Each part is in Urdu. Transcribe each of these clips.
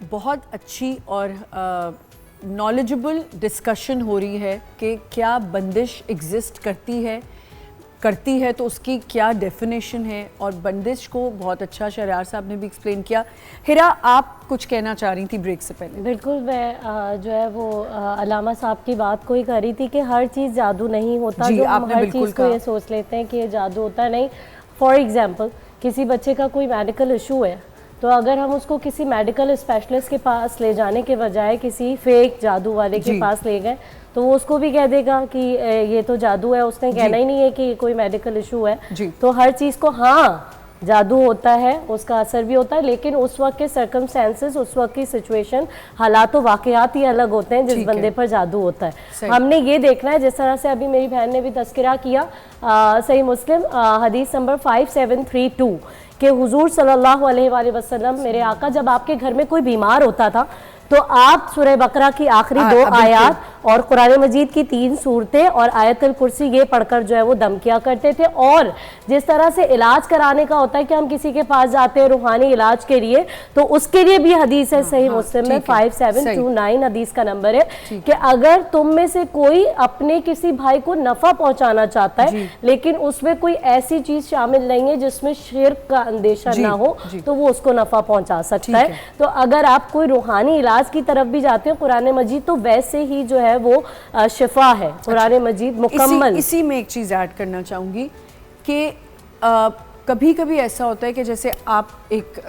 بہت اچھی اور نالجبل ڈسکشن ہو رہی ہے کہ کیا بندش ایگزسٹ کرتی ہے تو اس کی کیا ڈیفینیشن ہے، اور بندش کو بہت اچھا شہریار صاحب نے بھی ایکسپلین کیا۔ ہرا، آپ کچھ کہنا چاہ رہی تھی بریک سے پہلے؟ بالکل، میں جو ہے وہ علامہ صاحب کی بات کو ہی کر رہی تھی کہ ہر چیز جادو نہیں ہوتا، جو ہم ہر چیز کو یہ سوچ لیتے ہیں کہ یہ جادو ہوتا نہیں۔ فار ایگزامپل، کسی بچے کا کوئی میڈیکل ایشو ہے تو اگر ہم اس کو کسی میڈیکل اسپیشلسٹ کے پاس لے جانے کے بجائے کسی فیک جادو والے کے پاس لے گئے تو وہ اس کو بھی کہہ دے گا کہ یہ تو جادو ہے، اس نے کہنا ہی نہیں ہے کہ کوئی میڈیکل ایشو ہے۔ تو ہر چیز کو ہاں جادو ہوتا ہے، اس کا اثر بھی ہوتا ہے، لیکن اس وقت کے سرکمسٹینسز، اس وقت کی سچویشن، حالات و واقعات ہی الگ ہوتے ہیں جس بندے پر جادو ہوتا ہے۔ ہم نے یہ دیکھنا ہے، جس طرح سے ابھی میری بہن نے بھی تذکرہ کیا، صحیح مسلم حدیث نمبر 5732 کہ حضور صلی اللہ علیہ وآلہ وسلم، میرے آقا، جب آپ کے گھر میں کوئی بیمار ہوتا تھا تو آپ سورہ بقرہ کی آخری 2 آیات اور قرآن مجید کی 3 سورتیں اور آیت الکرسی یہ پڑھ کر جو ہے وہ دم کیا کرتے تھے۔ اور جس طرح سے علاج کرانے کا ہوتا ہے کہ ہم کسی کے پاس جاتے ہیں روحانی علاج کے لیے، تو اس کے لیے بھی حدیث ہے صحیح مسلم میں 5729 حدیث کا نمبر ہے کہ اگر تم میں سے کوئی اپنے کسی بھائی کو نفع پہنچانا چاہتا ہے لیکن اس میں کوئی ایسی چیز شامل نہیں ہے جس میں شرک کا اندیشہ نہ ہو تو وہ اس کو نفع پہنچا سکتا ہے۔ تو اگر آپ کوئی روحانی علاج کی طرف بھی جاتے ہیں قرآن مجید تو ویسے ہی جو ہے وہ شفا ہے قرآن مجید مکمل۔ اسی میں ایک چیز ایڈ کرنا چاہوں گی کہ کبھی کبھی ایسا ہوتا ہے کہ جیسے آپ ایک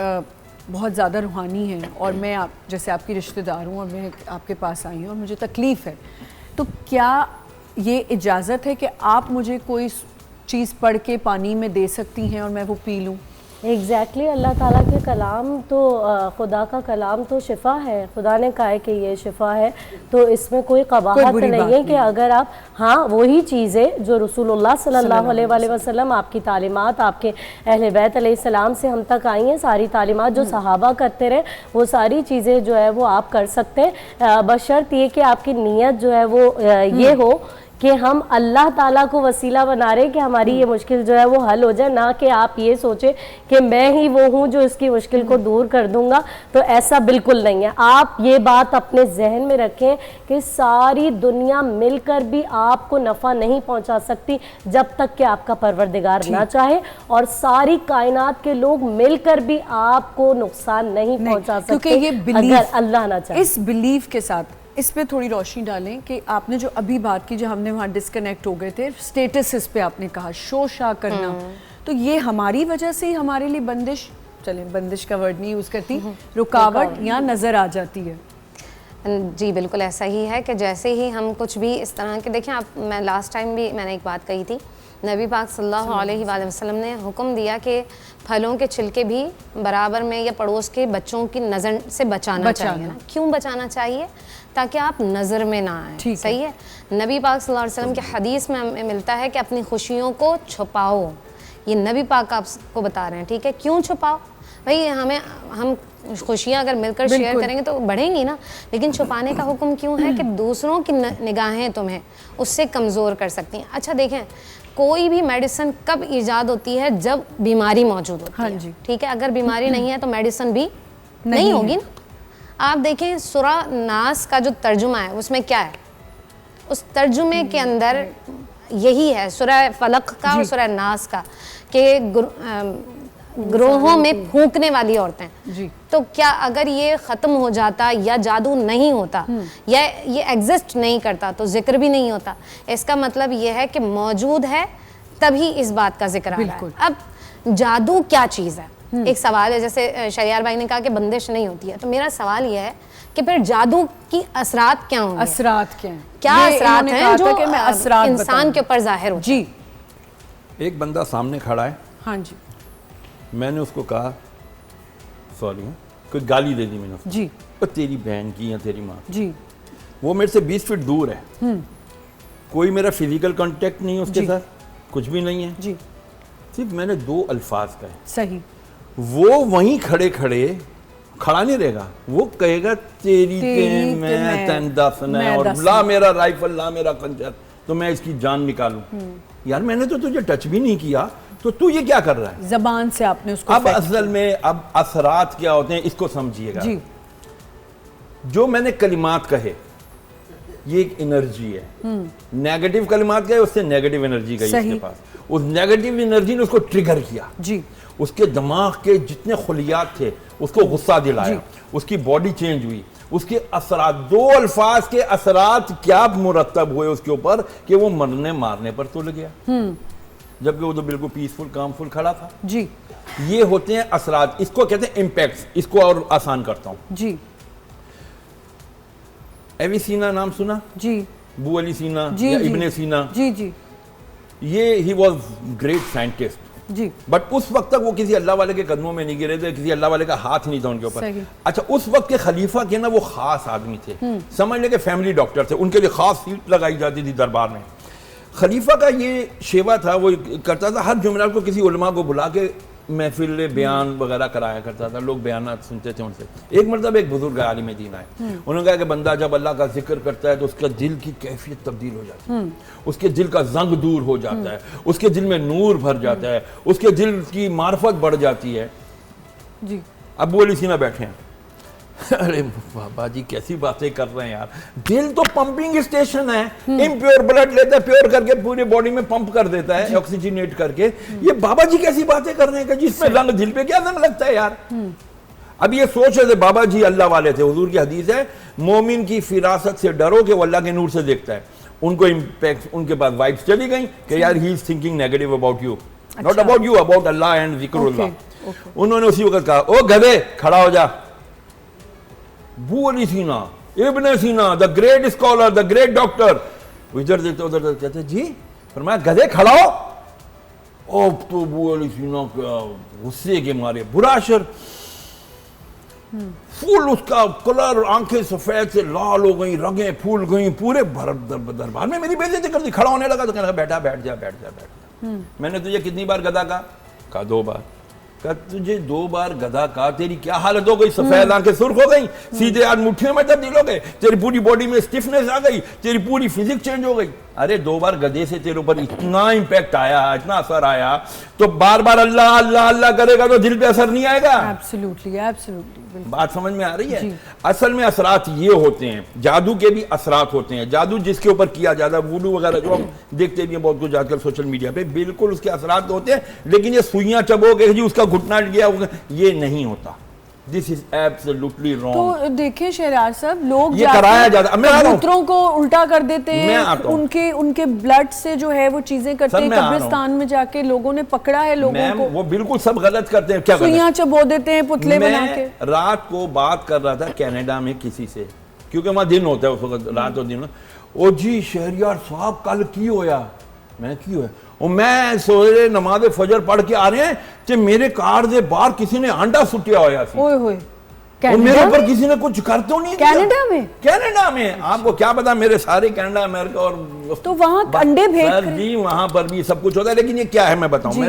بہت زیادہ روحانی ہیں اور میں جیسے آپ کی رشتہ دار ہوں اور میں آپ کے پاس آئی ہوں اور مجھے تکلیف ہے، تو کیا یہ اجازت ہے کہ آپ مجھے کوئی چیز پڑھ کے پانی میں دے سکتی ہیں اور میں وہ پی لوں؟ ایگزیکٹلی، اللہ تعالیٰ کے کلام تو، خدا کا کلام تو شفا ہے، خدا نے کہا ہے کہ یہ شفا ہے، تو اس میں کوئی قباحت نہیں ہے کہ اگر آپ ہاں وہی چیزیں جو رسول اللہ صلی اللہ علیہ وآلہ وسلم، آپ کی تعلیمات، آپ کے اہل بیت علیہ السلام سے ہم تک آئی ہیں، ساری تعلیمات جو صحابہ کرتے رہے، وہ ساری چیزیں جو ہے وہ آپ کر سکتے ہیں، بشرط یہ کہ آپ کی نیت جو ہے وہ یہ ہو کہ ہم اللہ تعالیٰ کو وسیلہ بنا رہے ہیں کہ ہماری یہ مشکل جو ہے وہ حل ہو جائے، نہ کہ آپ یہ سوچیں کہ میں ہی وہ ہوں جو اس کی مشکل کو دور کر دوں گا، تو ایسا بالکل نہیں ہے۔ آپ یہ بات اپنے ذہن میں رکھیں کہ ساری دنیا مل کر بھی آپ کو نفع نہیں پہنچا سکتی جب تک کہ آپ کا پروردگار نہ چاہے، اور ساری کائنات کے لوگ مل کر بھی آپ کو نقصان نہیں پہنچا سکتے اگر اللہ نہ چاہے۔ اس بلیف کے ساتھ اس پہ تھوڑی روشنی ڈالیں کہ آپ نے جو ابھی بات کی، جو ہم نے وہاں ڈسکنیکٹ ہو گئے تھے، سٹیٹسز پہ آپ نے کہا شو شا کرنا، تو یہ ہماری وجہ سے ہی ہمارے لیے بندش، چلیں بندش کا ورڈ نہیں یوز کرتی، رکاوٹ یا نظر آ جاتی ہے؟ جی بالکل ایسا ہی ہے کہ جیسے ہی ہم کچھ بھی اس طرح کے، دیکھیں آپ، میں لاسٹ ٹائم بھی میں نے ایک بات کہی تھی، نبی پاک صلی اللہ علیہ وآلہ وسلم نے حکم دیا کہ پھلوں کے چھلکے بھی برابر میں یا پڑوس کے بچوں کی نظر سے بچانا چاہیے نا۔ کیوں بچانا چاہیے؟ تاکہ آپ نظر میں نہ آئیں، صحیح ہے۔ نبی پاک صلی اللہ علیہ وسلم کی حدیث میں ہمیں ملتا ہے کہ اپنی خوشیوں کو چھپاؤ، یہ نبی پاک آپ کو بتا رہے ہیں، ٹھیک ہے۔ کیوں چھپاؤ؟ بھائی ہم خوشیاں اگر مل کر شیئر کریں گے تو بڑھیں گی نا، لیکن چھپانے کا حکم کیوں ہے؟ کہ دوسروں کی نگاہیں تمہیں اس سے کمزور کر سکتی ہیں۔ اچھا دیکھیں، کوئی بھی میڈیسن کب ایجاد ہوتی ہے؟ جب بیماری موجود ہوتی ہے، ٹھیک ہے۔ اگر بیماری نہیں ہے تو میڈیسن بھی نہیں ہوگی نا۔ آپ دیکھیں سورہ ناس کا جو ترجمہ ہے اس میں کیا ہے؟ اس ترجمے کے اندر یہی ہے، سورہ فلق کا اور سورہ ناس کا، کہ گروہوں میں پھونکنے والی عورتیں۔ تو کیا اگر یہ ختم ہو جاتا یا جادو نہیں ہوتا یا یہ ایگزسٹ نہیں کرتا تو ذکر بھی نہیں ہوتا؟ اس کا مطلب یہ ہے کہ موجود ہے تبھی اس بات کا ذکر آ رہا ہے۔ اب جادو کیا چیز ہے؟ ایک سوال ہے، جیسے شہریار بھائی نے کہا کہ بندش نہیں ہوتی ہے، تو میرا سوال یہ ہے کہ پھر جادو کی اثرات کیا ہوں گے؟ اثرات کیا ہیں؟ کیا اثرات ہیں جو انسان کے اوپر ظاہر ہوتے ہیں؟ جی، ایک بندہ سامنے کھڑا ہے، ہاں جی، میں نے اس کو کہا سوری، کوئی گالی دے دی میں نے اس کو، جی، تیری بہن کی یا تیری ماں، جی، وہ میرے سے 20 فٹ دور ہے، کوئی میرا فزیکل کانٹیکٹ نہیں ہے اس کے ساتھ، کچھ بھی نہیں ہے، جی، صرف میں نے 2 الفاظ کہے، صحیح، وہ وہیں کھڑے کھڑے کھڑا نہیں رہے گا، وہ کہے گا تیری میں تین دفن ہے اور لا میرا رائفل لا میرا خنجر تو میں اس کی جان نکالوں۔ یار میں نے تو تجھے ٹچ بھی نہیں کیا، تو یہ کیا کر رہا ہے؟ زبان سے آپ نے اس کو اب اصل میں اب اثرات کیا ہوتے ہیں اس کو سمجھیے گا۔ جو میں نے کلمات کہے یہ ایک انرجی ہے, نیگیٹو کلمات کہے اس سے نیگیٹو انرجی گئی اس کے پاس, اس نیگیٹو انرجی نے اس کو ٹریگر کیا, جی اس کے دماغ کے جتنے خلیات تھے اس کو غصہ دلایا, اس کی باڈی چینج ہوئی, اس کے اثرات, 2 الفاظ کے اثرات کیا مرتب ہوئے اس کے اوپر کہ وہ مرنے مارنے پر تل گیا, جبکہ وہ تو بالکل پیسفل کامفل کھڑا تھا. جی یہ ہوتے ہیں اثرات, اس کو کہتے ہیں امپیکٹس. اس کو اور آسان کرتا ہوں. جی ایوی سینا نام سنا؟ جی ابو علی سینا جی یا جی ابن سینا, جی جی یہ ہی واز گریٹ سائنٹسٹ, جی بٹ اس وقت تک وہ کسی اللہ والے کے قدموں میں نہیں گرے تھے, کسی اللہ والے کا ہاتھ نہیں تھا ان کے اوپر. اچھا اس وقت کے خلیفہ کے نا وہ خاص آدمی تھے, سمجھ لے کہ فیملی ڈاکٹر تھے, ان کے لیے خاص سیٹ لگائی جاتی تھی دربار میں. خلیفہ کا یہ شیوا تھا, وہ کرتا تھا ہر جمعرات کو کسی علماء کو بلا کے محفل بیان وغیرہ کرایا کرتا تھا, لوگ بیانات سنتے تھے ان سے. ایک مرتبہ ایک بزرگ عالم دین آئے, انہوں نے کہا کہ بندہ جب اللہ کا ذکر کرتا ہے تو اس کا دل کی کیفیت تبدیل ہو جاتی ہے, اس کے دل کا زنگ دور ہو جاتا ہے, اس کے دل میں نور بھر جاتا ہے, اس کے دل کی معرفت بڑھ جاتی ہے. جی ابو علی سینا بیٹھے ہیں, ارے بابا جی کیسی باتیں کر رہے ہیں یار, دل تو پمپنگ اسٹیشن ہے, امپیور بلڈ لیتا ہے, پیور کر کے پورے باڈی میں پمپ کر دیتا ہے آکسیجنیٹ کر کے. یہ بابا جی کیسی باتیں کر رہے ہیں کہ جس میں رنگ دل پہ کیا رنگ لگتا ہے یار. اب یہ سوچ رہے تھے, بابا جی اللہ والے تھے, حضور کی حدیث ہے مومن کی فراست سے ڈرو کہ وہ اللہ کے نور سے دیکھتا ہے. ان کو امپیکٹ, ان کے پاس وائبس چلی گئی کہ یار he is thinking negative about you, not about you, about Allah and ذکر اللہ. انہوں نے اسی وقت کہا او گدھے کھڑا ہو جا. ابو Ali Sina, Ibn Sina, the great scholar, the great doctor, ادھر دیکھتے ادھر کہتے جی, فرمایا گدھے کھڑا ہو. اب تو ابو علی سینا کا غصے کے مارے برا اثر, پھول اس کا کلر, آنکھیں سفید سے لال ہو گئیں, رگیں پھول گئیں, پورے دربار میں میری بے عزتی کر دی. کھڑا ہونے لگا تو کہنے لگا بیٹھا بیٹھ جا بیٹھ جا بیٹھ جا. میں نے تجھے کتنی بار گدھا کہا 2 بار. کہ تجھے 2 بار گدھا کہا, تیری کیا حالت ہو گئی, سفید آنکھیں سرخ ہو گئی, سیدھے ہاتھ مٹھیوں میں تبدیل ہو گئے, تیری پوری باڈی میں اسٹفنس آ گئی, تیری پوری فزکس چینج ہو گئی. ارے 2 بار گدھے سے تیرے اوپر اتنا امپیکٹ آیا, اتنا اثر آیا, تو بار بار اللہ اللہ اللہ کرے گا تو دل پہ اثر نہیں آئے گا. Absolutely absolutely. بات سمجھ میں آ رہی ہے؟ اصل میں اثرات یہ ہوتے ہیں, جادو کے بھی اثرات ہوتے ہیں. جادو جس کے اوپر کیا جاتا ہے, ووڈو وغیرہ جو ہم دیکھتے بھی ہیں بہت کچھ آج کل سوشل میڈیا پہ, بالکل اس کے اثرات ہوتے ہیں, لیکن یہ سوئیاں چبو کے جی اس کا گھٹنا گیا, یہ نہیں ہوتا. This is absolutely wrong. تو دیکھیں شہریار صاحب, لوگ یہ کرایا جاتا ہے, کبوتروں کو الٹا کر دیتے ہیں, ان کے بلڈ سے جو ہے وہ چیزیں کرتے ہیں, قبرستان میں جا کے لوگوں نے پکڑا ہے لوگوں کو, وہ بالکل سب غلط کرتے ہیں. کیا سوئیاں چبو دیتے ہیں پتلے بنا کے. میں رات کو بات کر رہا تھا کینیڈا میں کسی سے, کیونکہ وہاں دن ہوتا ہے اس وقت, رات اور دن. او جی شہریار صاحب کل کی ہویا, میں کی ہویا, اور میں سوئے نماز فجر پڑھ کے آ رہے ہیں کہ میرے کار دے باہر کسی نے انڈا سٹیا ہویا سی, اوئے ہوئے, اور میرے اوپر کسی نے کچھ کر تو نہیں کینیڈا کینیڈا میں آپ کو کیا پتا, میرے سارے کینیڈا امریکہ اور تو وہاں انڈے بھیج جی وہاں پر بھی سب کچھ ہوتا ہے. لیکن یہ کیا ہے میں بتاؤں, میں